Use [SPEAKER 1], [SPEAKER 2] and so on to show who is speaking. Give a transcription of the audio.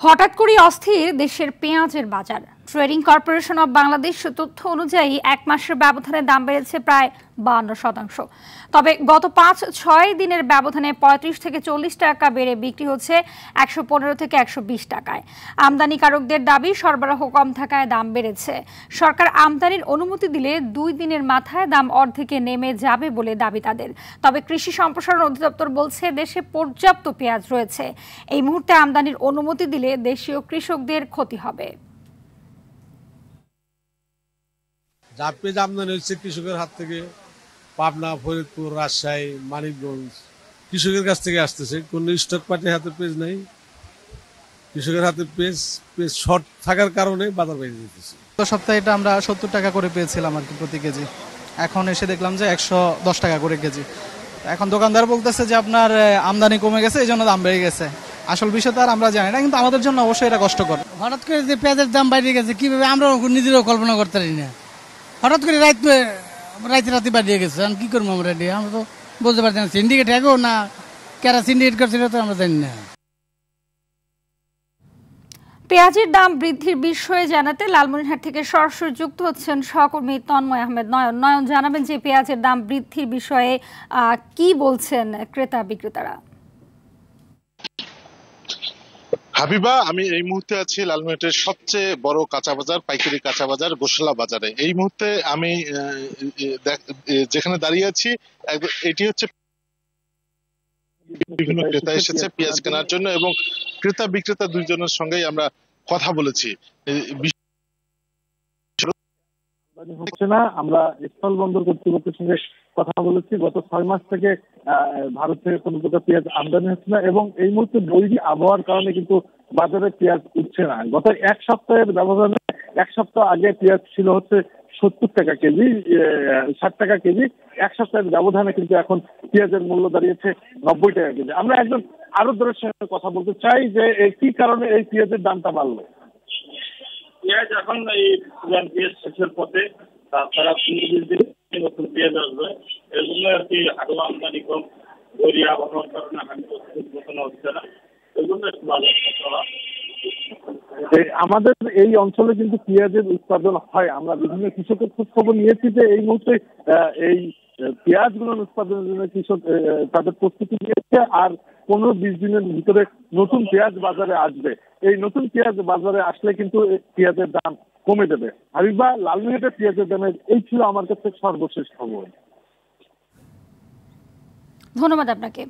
[SPEAKER 1] হঠাৎ করে অস্থির দেশের পেঁয়াজের বাজার। ট্রেডিং কর্পোরেশন অব বাংলাদেশ তথ্য অনুযায়ী এক মাসের ব্যবধানে দাম বেড়েছে প্রায় 52%। তবে গত 5-6 দিনের ব্যবধানে 35 থেকে 40 টাকা বেড়ে বিক্রি হচ্ছে 115 থেকে 120 টাকায়। আমদানিকারকদের দাবি সরবরাহ কম থাকায় দাম বেড়েছে। সরকার আমদানির অনুমতি দিলে 2 দিনের মাথায় দাম অর্ধেকে নেমে যাবে বলে দাবি তাদের। তবে কৃষি সম্প্রসারণ অধিদপ্তর বলছে দেশে পর্যাপ্ত পেঁয়াজ রয়েছে। এই মুহূর্তে আমদানির অনুমতি দিলে দেশীয় কৃষকদের ক্ষতি হবে।
[SPEAKER 2] যা পেঁয়াজ আমদানি হচ্ছে কৃষকের হাত থেকে, পাবনা, ফরিদপুর, রাজশাহী, মানিকগঞ্জ, কৃষকের কাছ থেকে আসতেছে। কোন স্টক পার্টির হাতে পেঁয়াজ নেই, কৃষকের হাতে পেঁয়াজ শর্ট থাকার কারণে বাজার বেড়ে যেতেছে।
[SPEAKER 3] গত সপ্তাহে এটা আমরা 70 টাকা করে পেয়েছিলাম আর কি প্রতি কেজি। এখন এসে দেখলাম যে 110 টাকা করে কেজি। এখন দোকানদার বলতেছে যে আপনার আমদানি কমে গেছে, এই জন্য দাম বেড়ে গেছে। আসল বিষয় তো আর আমরা জানি না, কিন্তু আমাদের জন্য অবশ্যই এটা কষ্টকর।
[SPEAKER 4] হঠাৎ করে যে পেঁয়াজের দাম বেড়ে গেছে, কিভাবে আমরা নিজেরাও কল্পনা করতে পারি না। হঠাৎ করে রাতে বাড়িয়ে গেছে, কি করবো আমরা? আমরা তো বলতে পারছি না, সিন্ডিকেট এগো না কারা সিন্ডিকেট করছিল তো আমরা জানি না।
[SPEAKER 1] পেঁয়াজের দাম বৃদ্ধির বিষয়ে জানাতে লালমনিরহাট থেকে সরাসরি যুক্ত হচ্ছেন সহকর্মী তন্ময় আহমেদ নয়ন। জানাবেন যে পেঁয়াজের দাম বৃদ্ধির বিষয়ে কি বলছেন ক্রেতা বিক্রেতারা?
[SPEAKER 5] হাবিবা, আমি এই মুহূর্তে আছি লালমনিরহাটের সবচেয়ে বড় কাঁচা বাজার, পাইকারি কাঁচা বাজার গোশালা বাজারে। এই মুহূর্তে আমি যেখানে দাঁড়িয়ে আছি, এটি হচ্ছে বিভিন্ন ক্রেতা এসেছে পেঁয়াজ কেনার জন্য, এবং ক্রেতা বিক্রেতা দুইজনের সঙ্গেই আমরা কথা বলেছি।
[SPEAKER 6] হচ্ছে না, আমরা স্থল বন্দর কর্তৃপক্ষের সঙ্গে কথা বলেছি। গত 6 মাস থেকে ভারত থেকে কোনো প্রকার পেঁয়াজ আমদানি হচ্ছে না, এবং এই মুহূর্তে বৈরী আবহাওয়ার কারণে কিন্তু বাজারে পেঁয়াজ উঠছে না। গত এক সপ্তাহের ব্যবধানে, এক সপ্তাহ আগে পেঁয়াজ ছিল হচ্ছে 70 টাকা কেজি, 60 টাকা কেজি। এক সপ্তাহের ব্যবধানে কিন্তু এখন পেঁয়াজের মূল্য দাঁড়িয়েছে 90 টাকা কেজি। আমরা একজন আড়তদারের সঙ্গে কথা বলতে চাই যে কি কারণে এই পেঁয়াজের দামটা বাড়লো।
[SPEAKER 7] পেঁয়াজ এখন এই পুরান পেঁয়াজ শেষের পথে, তাছাড়া নতুন পেঁয়াজ আসবে, এর জন্য আর কি আরো আমদানি কম, বৈরী আবহাওয়ার কারণে হচ্ছে না, এর জন্য একটু ভালো।
[SPEAKER 6] আমাদের এই অঞ্চলে কিন্তু পেঁয়াজের উৎপাদন হয়। আমরা বিভিন্ন কৃষকের খোঁজ খবর নিয়েছি যে এই মুহূর্তে এই পেঁয়াজ গুলোর উৎপাদনের জন্য কৃষক তাদের প্রস্তুতি নিয়েছে, আর 15-20 দিনের ভিতরে নতুন পেঁয়াজ বাজারে আসবে। এই নতুন পেঁয়াজ বাজারে আসলে কিন্তু পেঁয়াজের দাম কমে যাবে। হাবিবা, লালমনিরহাটের পেঁয়াজের দামের এই ছিল আমার কাছে সর্বশেষ খবর।
[SPEAKER 1] ধন্যবাদ আপনাকে।